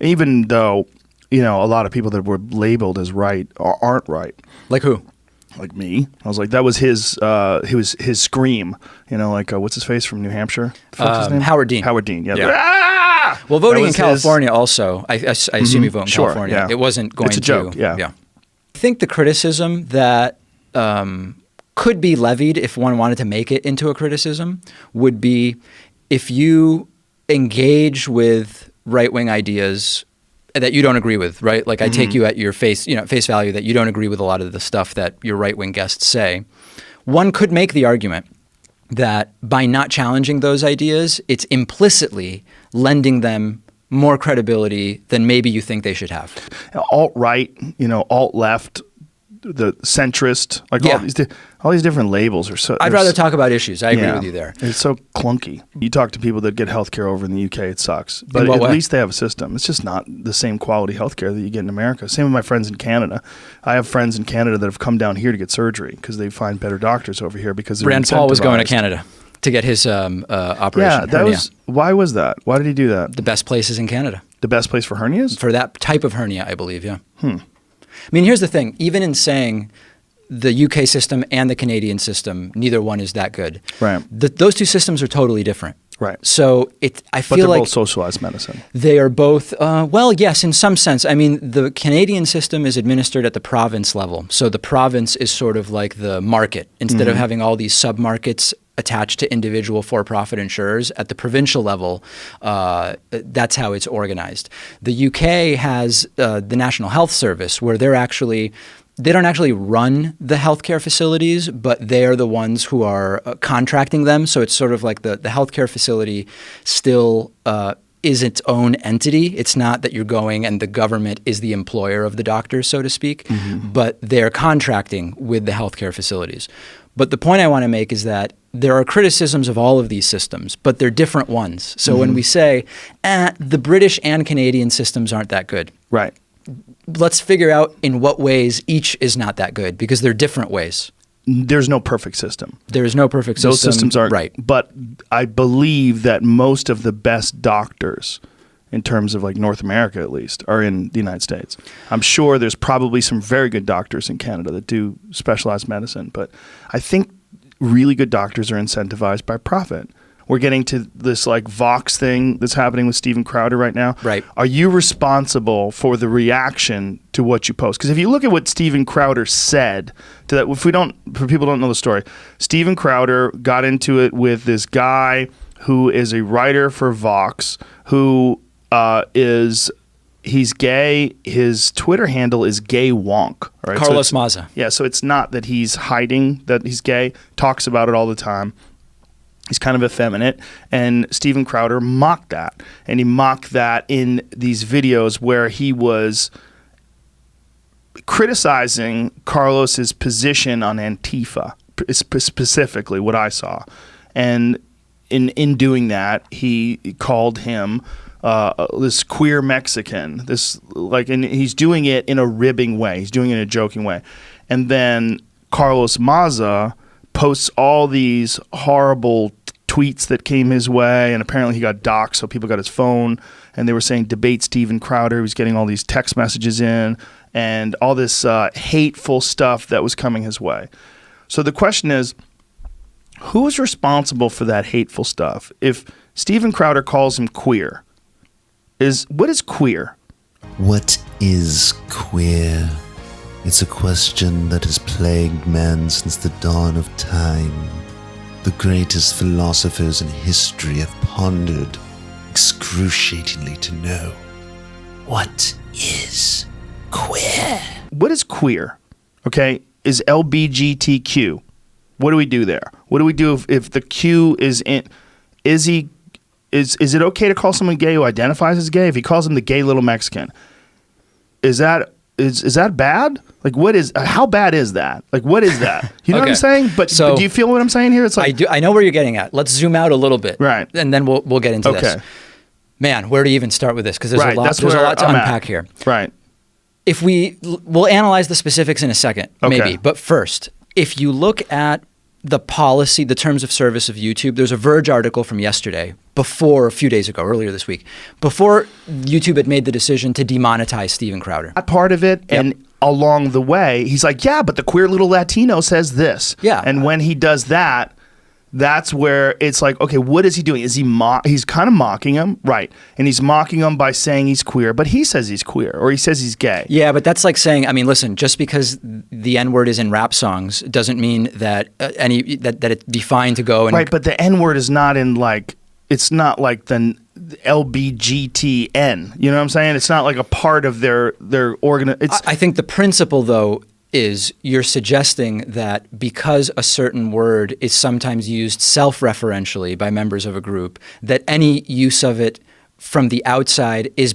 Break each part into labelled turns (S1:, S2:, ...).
S1: even though, a lot of people that were labeled as right aren't right.
S2: Like who?
S1: Like me. I was like, that was his scream. What's his face from New Hampshire? His name?
S2: Howard Dean.
S1: Howard Dean, yeah.
S2: Ah! Well, voting in California also, I assume you vote in California.
S1: Yeah.
S2: It wasn't going to.
S1: It's a joke, yeah.
S2: I think the criticism that could be levied if one wanted to make it into a criticism would be if you engage with right-wing ideas that you don't agree with, right? Like I take you at your face value that you don't agree with a lot of the stuff that your right-wing guests say. One could make the argument that by not challenging those ideas, it's implicitly lending them more credibility than maybe you think they should have.
S1: Alt-right, alt-left, the centrist, all these different labels are so.
S2: I'd rather talk about issues. I agree with you there.
S1: It's so clunky. You talk to people that get healthcare over in the UK, it sucks. But at least they have a system. It's just not the same quality healthcare that you get in America. Same with my friends in Canada. I have friends in Canada that have come down here to get surgery because they find better doctors over here because they're
S2: Rand Paul was going to Canada to get his operation.
S1: Yeah, why was that? Why did he do that?
S2: The best places in Canada.
S1: The best place for hernias?
S2: For that type of hernia, I believe, yeah. I mean, here's the thing. Even in saying the UK system and the Canadian system, neither one is that good.
S1: Right.
S2: Those two systems are totally different.
S1: Right.
S2: So I feel
S1: but they're
S2: like
S1: both socialized medicine.
S2: They are both, well, yes, in some sense. I mean, the Canadian system is administered at the province level. So the province is sort of like the market. Instead of having all these sub-markets attached to individual for-profit insurers, at the provincial level, that's how it's organized. The UK has the National Health Service, where they don't actually run the healthcare facilities, but they are the ones who are contracting them. So it's sort of like the healthcare facility still is its own entity. It's not that you're going and the government is the employer of the doctors, so to speak, but they're contracting with the healthcare facilities. But the point I want to make is that there are criticisms of all of these systems, but they're different ones. So when we say, the British and Canadian systems aren't that good.
S1: Right.
S2: Let's figure out in what ways each is not that good, because they're different ways.
S1: There's no perfect system.
S2: There is no perfect system.
S1: Those systems aren't.
S2: Right.
S1: But I believe that most of the best doctors, in terms of like North America at least, are in the United States. I'm sure there's probably some very good doctors in Canada that do specialized medicine, but I think really good doctors are incentivized by profit. We're getting to this like Vox thing that's happening with Steven Crowder right now.
S2: Right.
S1: Are you responsible for the reaction to what you post? Because if you look at what Steven Crowder said, to that, for people who don't know the story, Steven Crowder got into it with this guy who is a writer for Vox, who he's gay. His Twitter handle is gay wonk. Right?
S2: Carlos Maza.
S1: Yeah, so it's not that he's hiding that he's gay. Talks about it all the time. He's kind of effeminate, and Steven Crowder mocked that. And he mocked that in these videos where he was criticizing Carlos's position on Antifa, specifically what I saw. And in doing that, he called him this queer Mexican, and he's doing it in a ribbing way. He's doing it in a joking way. And then Carlos Maza posts all these horrible tweets that came his way, and apparently he got doxxed, so people got his phone, and they were saying debate Steven Crowder. He was getting all these text messages in, and all this hateful stuff that was coming his way. So the question is, who is responsible for that hateful stuff? If Steven Crowder calls him queer, what is queer?
S3: What is queer? It's a question that has plagued man since the dawn of time. The greatest philosophers in history have pondered excruciatingly to know. What is queer?
S1: What is queer? Okay, is LBGTQ. What do we do there? What do we do if the Q is in? Is it okay to call someone gay who identifies as gay? If he calls him the gay little Mexican, is that bad? Like, how bad is that? Like, what is that? You know what I'm saying? But do you feel what I'm saying here? It's like,
S2: I know where you're getting at. Let's zoom out a little bit.
S1: Right.
S2: And then we'll get into this. Man, where do you even start with this? Because there's a lot to unpack here.
S1: Right.
S2: We'll analyze the specifics in a second, maybe. But first, if you look at the policy, the terms of service of YouTube. There's a Verge article from yesterday, a few days ago, earlier this week, before YouTube had made the decision to demonetize Steven Crowder.
S1: That part of it, and along the way, he's like, yeah, but the queer little Latino says this.
S2: Yeah.
S1: And when he does that, that's where it's like, okay, what is he doing? Is he he's kind of mocking him, right? And he's mocking him by saying he's queer, but he says he's queer, or he says he's gay.
S2: Yeah, but that's like saying, I mean, listen, just because the N-word is in rap songs doesn't mean that that it'd be fine to go and
S1: right. But the N-word is not in like, it's not like the LBGTN. You know what I'm saying? It's not like a part of their
S2: I think the principle, though, is you're suggesting that because a certain word is sometimes used self-referentially by members of a group, that any use of it from the outside is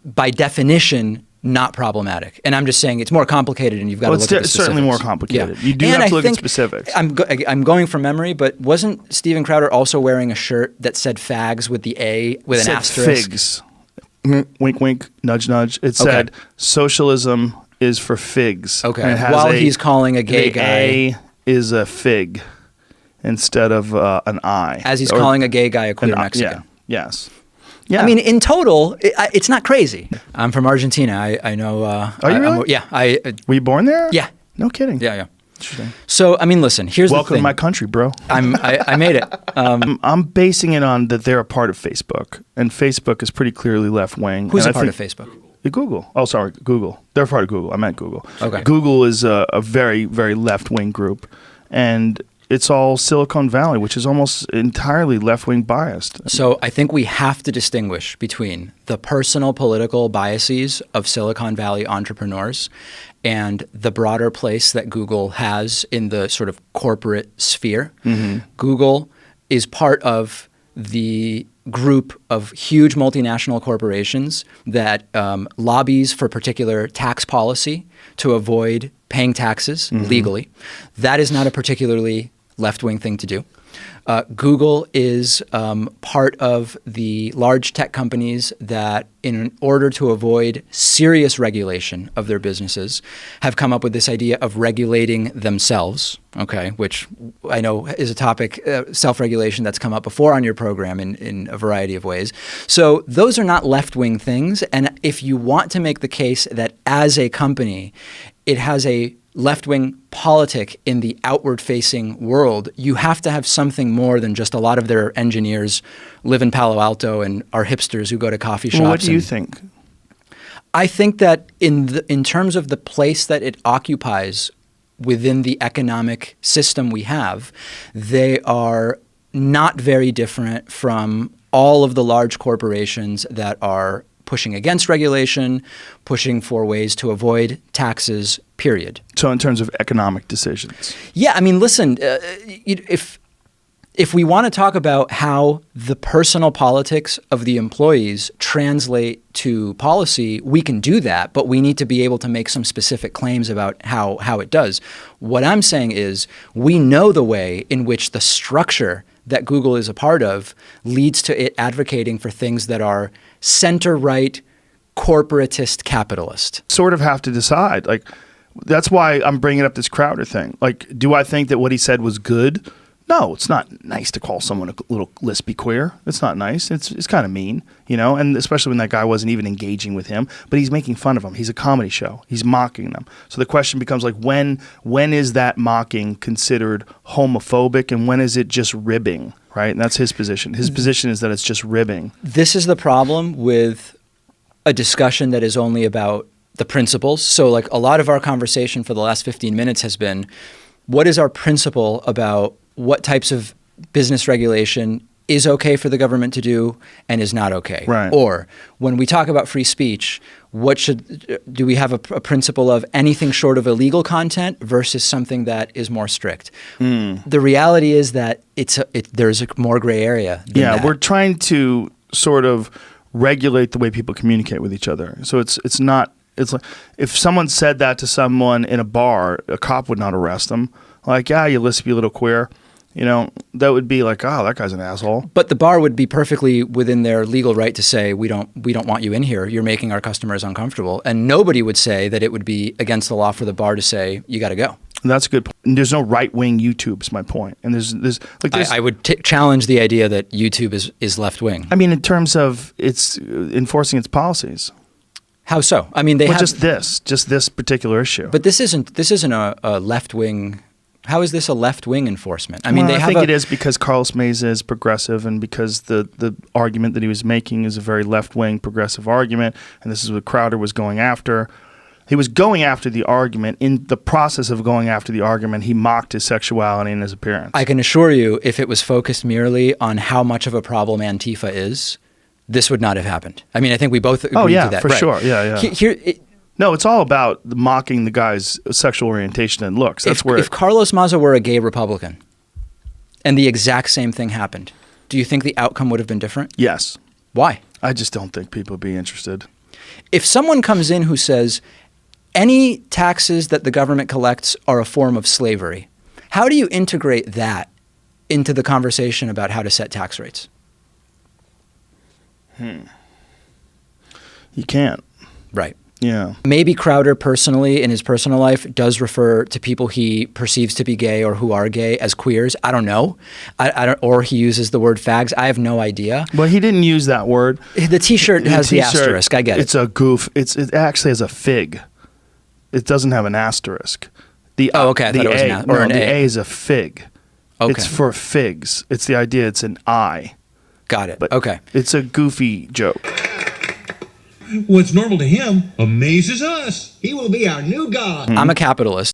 S2: by definition not problematic. And I'm just saying it's more complicated, and you've got to look at the specifics.
S1: It's certainly more complicated.
S2: Yeah.
S1: You do have to look at specifics.
S2: I'm going from memory, but wasn't Steven Crowder also wearing a shirt that said fags with the A with an asterisk?
S1: Figs. Wink, wink, nudge, nudge. It said socialism is for figs.
S2: Okay.
S1: And it has
S2: while he's calling a gay guy.
S1: A is a fig instead of an I.
S2: As he's calling a gay guy a queer Mexican.
S1: Yeah. Yes. Yeah.
S2: I mean, in total, it's not crazy. I'm from Argentina. I know.
S1: Are you really?
S2: Yeah.
S1: Were you born there?
S2: Yeah.
S1: No kidding.
S2: Yeah.
S1: Interesting.
S2: So, I mean, listen, here's the thing.
S1: Welcome to my country, bro.
S2: I made it.
S1: I'm basing it on that they're a part of Facebook, and Facebook is pretty clearly left-wing.
S2: Who's a part of Facebook?
S1: Google. Oh, sorry, Google. They're a part of Google. I meant Google.
S2: Okay.
S1: Google is a very, very left-wing group, and it's all Silicon Valley, which is almost entirely left-wing biased.
S2: So I think we have to distinguish between the personal political biases of Silicon Valley entrepreneurs and the broader place that Google has in the sort of corporate sphere. Mm-hmm. Google is part of the group of huge multinational corporations that lobbies for particular tax policy to avoid paying taxes legally. That is not a particularly left-wing thing to do. Google is part of the large tech companies that, in order to avoid serious regulation of their businesses, have come up with this idea of regulating themselves, okay, which I know is a topic, self-regulation, that's come up before on your program in a variety of ways. So those are not left-wing things. And if you want to make the case that as a company, it has a left-wing politic in the outward-facing world, you have to have something more than just a lot of their engineers live in Palo Alto and are hipsters who go to coffee shops.
S1: Well, what do you think?
S2: I think that in terms of the place that it occupies within the economic system we have, they are not very different from all of the large corporations that are pushing against regulation, pushing for ways to avoid taxes, period.
S1: So in terms of economic decisions?
S2: Yeah, I mean, listen, if we want to talk about how the personal politics of the employees translate to policy, we can do that, but we need to be able to make some specific claims about how it does. What I'm saying is we know the way in which the structure that Google is a part of leads to it advocating for things that are center-right, corporatist, capitalist. Sort
S1: of have to decide. Like, that's why I'm bringing up this Crowder thing. Like, do I think that what he said was good? No, it's not nice to call someone a little lispy queer. It's not nice. It's kind of mean, you know, and especially when that guy wasn't even engaging with him, but he's making fun of him. He's a comedy show. He's mocking them. So the question becomes like, when is that mocking considered homophobic, and when is it just ribbing, right? And that's his position. His position is that it's just ribbing.
S2: This is the problem with a discussion that is only about the principles. So like a lot of our conversation for the last 15 minutes has been, what is our principle about what types of business regulation is okay for the government to do and is not okay?
S1: Right.
S2: Or when we talk about free speech, do we have a principle of anything short of illegal content versus something that is more strict? The reality is that there's a more gray area than that.
S1: We're trying to sort of regulate the way people communicate with each other. So it's like if someone said that to someone in a bar, a cop would not arrest them. Like, yeah, you lispy little queer. You know, that would be like, oh, that guy's an asshole.
S2: But the bar would be perfectly within their legal right to say, we don't want you in here. You're making our customers uncomfortable. And nobody would say that it would be against the law for the bar to say, you got to go.
S1: That's a good point. And there's no right-wing YouTube is my point. And there's like there's,
S2: I would challenge the idea that YouTube is left-wing.
S1: I mean, in terms of its enforcing its policies.
S2: How so? I mean, they have
S1: just this particular issue.
S2: But this isn't a left-wing. How is this a left-wing enforcement? I mean,
S1: I think it is because Carlos Mesa is progressive, and because the argument that he was making is a very left-wing progressive argument, and this is what Crowder was going after. He was going after the argument. In the process of going after the argument, he mocked his sexuality and his appearance.
S2: I can assure you, if it was focused merely on how much of a problem Antifa is, this would not have happened. I mean, I think we both agree to that.
S1: For sure. Yeah. No, it's all about mocking the guy's sexual orientation and looks. That's
S2: if Carlos Maza were a gay Republican and the exact same thing happened, do you think the outcome would have been different?
S1: Yes.
S2: Why?
S1: I just don't think people would be interested.
S2: If someone comes in who says any taxes that the government collects are a form of slavery, how do you integrate that into the conversation about how to set tax rates?
S1: You can't.
S2: Right.
S1: Yeah.
S2: Maybe Crowder personally, in his personal life, does refer to people he perceives to be gay or who are gay as queers. I don't know. I don't, or he uses the word fags. I have no idea.
S1: Well, he didn't use that word.
S2: The T-shirt has the asterisk. I get it.
S1: It's a goof. It actually has a fig. It doesn't have an asterisk.
S2: Okay. I thought it was an
S1: A is a fig.
S2: Okay.
S1: It's for figs. It's the idea. It's an I.
S2: Got it.
S1: But
S2: okay.
S1: It's a goofy joke.
S4: What's normal to him amazes us. He will be our new god.
S2: I'm a capitalist.